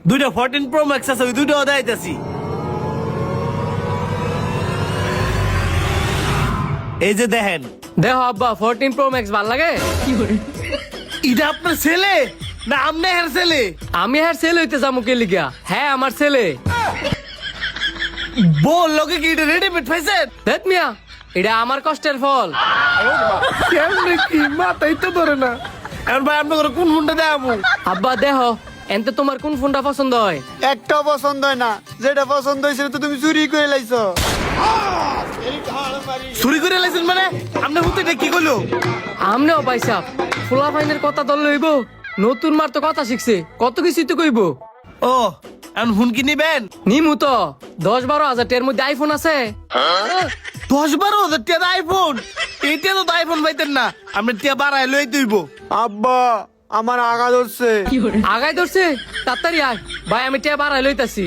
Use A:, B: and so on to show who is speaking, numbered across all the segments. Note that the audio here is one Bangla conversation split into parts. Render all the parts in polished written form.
A: দুইটা 14 প্রো ম্যাক্স আছে, ওই দুইটাও দেখাইতেছি। এই যে দেখেন।
B: দেখো আব্বা 14 প্রো ম্যাক্স ভাল লাগে?
A: এটা আপনার ছেলে না আমনে হের ছেলে?
B: আমি আর ছেলে হইতে যাবো কে লিগা? হ্যাঁ আমার ছেলে।
A: বল লোকে কি এটা রেডিমেড পাইছেন?
B: দেখ মিয়া, এটা আমার কষ্টের ফল।
A: কেমনে কি মাথাই তো ধরে না। এখন ভাই আপনি করে কোন ফোনটা দেখাবো?
B: আব্বা দেখো এনতে তোমার কোন ফোনটা পছন্দ হয়?
C: একটা পছন্দ হয় না, যেটা পছন্দ হয়েছে তো তুমি চুরি করে লাইছো।
A: চুরি করে লাইছেন মানে? আপনি হুতে এটা কি করলো?
B: আমনেও পাইসাব ফুলা ফাইনের কথা দল লইব। নতুন মার তো কথা শিখছে, কত কিছুই তো কইব।
A: ও এখন ফোন কি নিবেন?
B: নিমু তো 10-12 হাজার টাকার মধ্যে আইফোন আছে।
A: 10-12 হাজার টাকা আইফোন? এইটা তো আইফোন পাইতেন না, আপনি টিয়া বাড়ায় লই দইব।
C: আব্বা আমার আগা ধরছে।
B: আগাই ধরছে? তাড়াতাড়ি আয় ভাই, আমি টিয়া বাড়াই লইতাছি।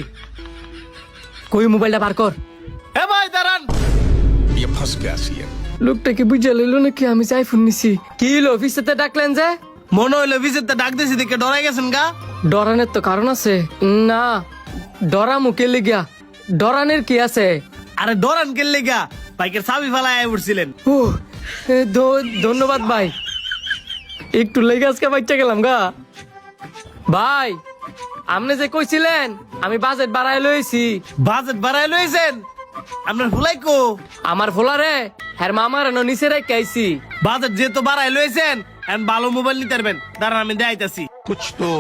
B: কই মোবাইলটা বার কর।
A: এ ভাই দাঁড়ান।
D: ये फंस गया सी है।
B: লোকটাকে বুঝা লইলো নাকি আমি যে আইফোন নিছি? কি হলো, অফিসেতে ডাকলেন যে?
A: মনে হইলো ভিজিটটা ডাক দিয়েছি দেখে ডরাই গেছেন গা?
B: ডরানের তো কারণ আছে না, ডরা মুখে লিগা ডরানের কি আছে?
A: আরে ডরান কেলে গা? বাইকের চাবি ফেলায় উঠছিলেন।
B: ও ধন্যবাদ ভাই, একটু লেগে আজকে বাচ্চা গেলাম গা। ভাই আপনি যে কইছিলেন আমি বাজেট বাড়াই লইছি।
A: বাজেট বাড়ায় লইছেন? আপনার ফুলাই কো?
B: আমার ফোলারে হ্যাঁ মামার নিচে রেখে আইছি।
A: বাজেট যেহেতু বাড়ায় লইছেন এখন ভালো মোবাইল নিতে পারবেন। দাঁড়ান আমি দেখাইতাছি।
D: कुछ तो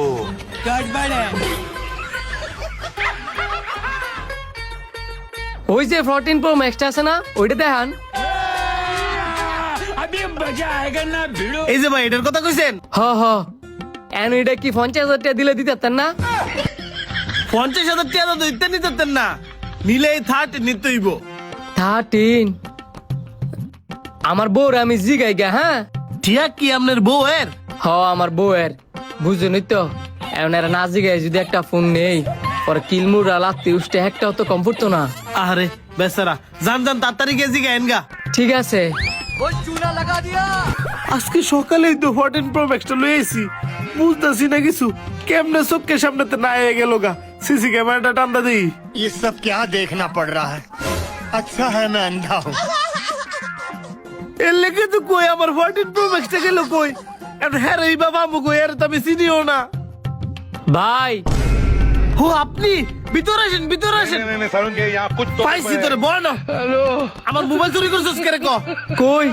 B: ওই যে 14 প্রো ম্যাক্সটা আছে না, ওইটা দেখান।
A: এই যে ভাই এটার কথা কইছেন?
B: হ হ, এন এটা কি 50,000 টাকা দিলে দিতেন না?
A: 50,000 টাকা তো দিতে নিতেন না, নিলেই 30 নিতে হইব।
B: 13? আমার বউর আমি জিগাই গা। হ্যাঁ
A: ঠিক কি আপনার বউ এর?
B: হ আমার বউয়ের, বুঝুনই তো। এখন এরা না জিগাই যদি একটা ফোন নেই পরে কিলমুরা লাত্তি উঠতে একটাও তো কম পড়তো না।
A: আরে বেচারা, জান জান তাড়াতাড়ি গেছি গায়েন গা।
B: ঠিক আছে।
A: আজকে সকালেই তো 14 প্রো ম্যাক্সটা লই আইছি, বুঝতাছি না কিছু। কেমনে চোখের সামনেতে না হয়ে গেল গা। সিসি ক্যামেরাটা টান্দা দেই।
E: ये सब क्या देखना पड़ रहा है? अच्छा है मैं अंधा हूँ।
A: এর লেগে তো কই আমার 14 প্রো ম্যাক্সটা গেল কই? এখন হ্যাঁ রে বাবা আমু কই, আর তো আমি চিনিও না।
B: ভাই
A: ও আপনি ভিতরে আসেন, ভিতরে আসেন। পাইছি তোরে বল না। আমার মোবাইল চুরি করছিস কে রে ক?
B: কই,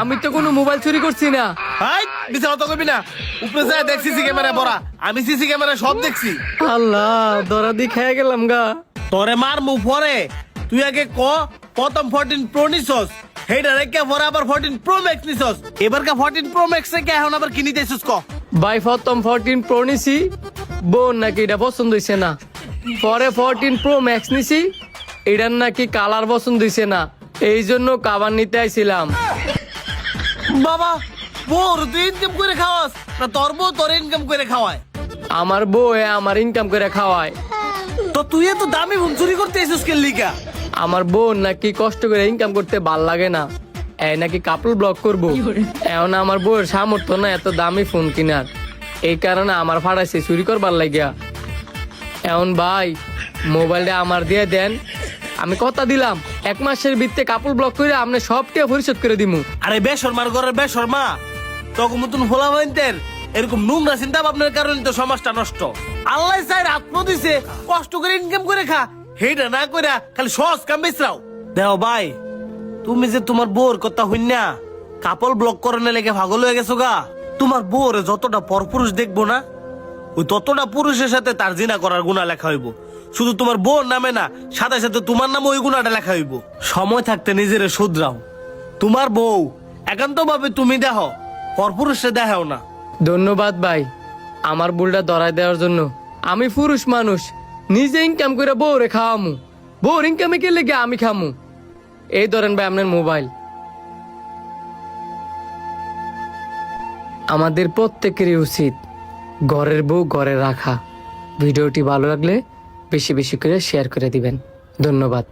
B: আমি তো কোনো মোবাইল চুরি করছি না।
A: হাই বিছা কথা কইবি না। উপরে যায় দেখ সিসি ক্যামেরা বড়া, আমি সিসি ক্যামেরা সব দেখছি।
B: আল্লাহ ধরা দি খেয়ে গেলাম গা।
A: তোরে মার মুখ পরে, তুই আগে ক প্রথম 14 প্রো নিছস, হেডা রেখে পরে আবার 14 প্রো ম্যাক্স নিছস। এবার কা 14 প্রো ম্যাক্স রেখে এখন আবার কিনি দিছস ক?
B: ভাই প্রথম 14 প্রো নিছি, বোন নাকি এটা পছন্দ হইছে না। পরে 14 প্রো ম্যাক্স নিছি, এটার নাকি কালার পছন্দ হইছে না, এই জন্য কাবার নিতে আইছিলাম।
A: বাবা বোর তুই ইনকাম করে খাওয়াস না তোর বউ তোর ইনকাম করে খাওয়ায়?
B: আমার বউ আমার ইনকাম করে খাওয়ায়।
A: তো তুই এত দামি ফোন চুরি করতে এসেছিস কে লিগা?
B: আমার বোন নাকি কষ্ট করে ইনকাম করতে ভাল লাগে না, এই নাকি কাপল ব্লক করবো। এখন আমার বউয়ের সামর্থ্য না এত দামি ফোন কিনার, এই কারণে আমার ফাড়াইছে চুরি করবার লাগিয়া। এখন ভাই মোবাইলটা আমার দিয়ে দেন, আমি কথা দিলাম 1 মাসের ভিতরে কাপল ব্লক করে আপনি সবটা পরিশোধ করে দিমু।
A: আরে বেশরমার ঘরের বেশরমা, তখন মতন ফোলা বাইনতের এরকম নোংরা চিন্তা ভাবনার কারণে তো সমাজটা নষ্ট। আল্লাহ চাই আত্ম দিছে কষ্ট করে ইনকাম করে খা, হেডা না করে খালি সহজ কাম বেচরাও। দেও ভাই তুমি যে তোমার বউর কথা হইনা কাপল ব্লক করনে লেগে পাগল হয়ে গেছো গা। তোমার বউরে যতটা পরপুরুষ দেখবো না, ওই ততটা পুরুষের সাথে তার জিনা করার গুণা লেখা হইব। শুধু তোমার বউর নামে না, সাথে সাথে তোমার নামে ওই গুণাটা লেখা হইব। সময় থাকতে নিজেরে শুধরাও। তোমার বউ একান্ত ভাবে তুমি দেহ, পরপুরুষে দেখাও না।
B: ধন্যবাদ ভাই আমার ভুলটা ধরাই দেওয়ার জন্য। আমি পুরুষ মানুষ, নিজে ইনকাম করে বউরে খাওয়ামু, বউর ইনকামে কে লেগে আমি খামু। এই ধরেন ভাই আপনার মোবাইল। আমাদের প্রত্যেকেরই উচিত ঘরের বউ ঘরে রাখা। ভিডিওটি ভালো লাগলে বেশি বেশি করে শেয়ার করে দিবেন। ধন্যবাদ।